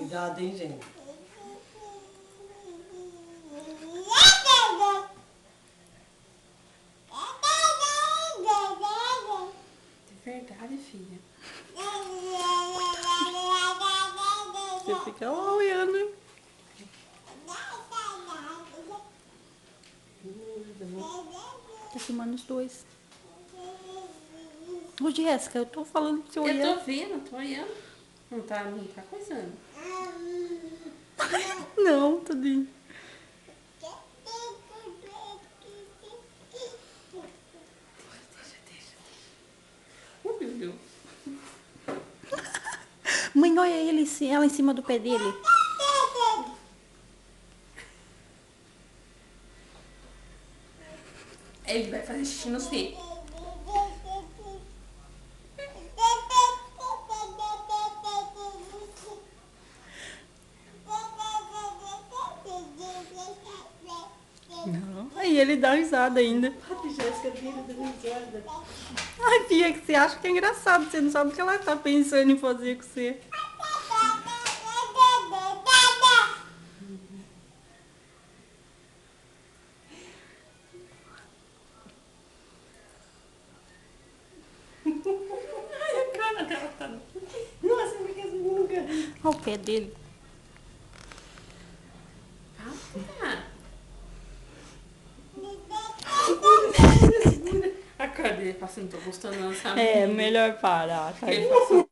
Cuidado, hein, gente? De verdade, filha. Você fica lá olhando. Tá filmando os dois. Ô, Jéssica, eu tô falando pra você Eu olhar. tô vendo, tô olhando. Não tá coisando. Não, tadinho. Deixa. Oh, meu Deus. Mãe, olha ela em cima do pé dele. Ele vai fazer xixi no C. Não. Aí ele dá risada ainda. A Jéssica vira da risada. Ai, Fia, que você acha que é engraçado. Você não sabe o que ela tá pensando em fazer com você. Ai, a cara dela tá... Nossa, porque essa nunca ri. Olha o pé dele. Ah, a cara dele passando, tô gostando, não sabe? É, melhor parar. Tá? Ele passou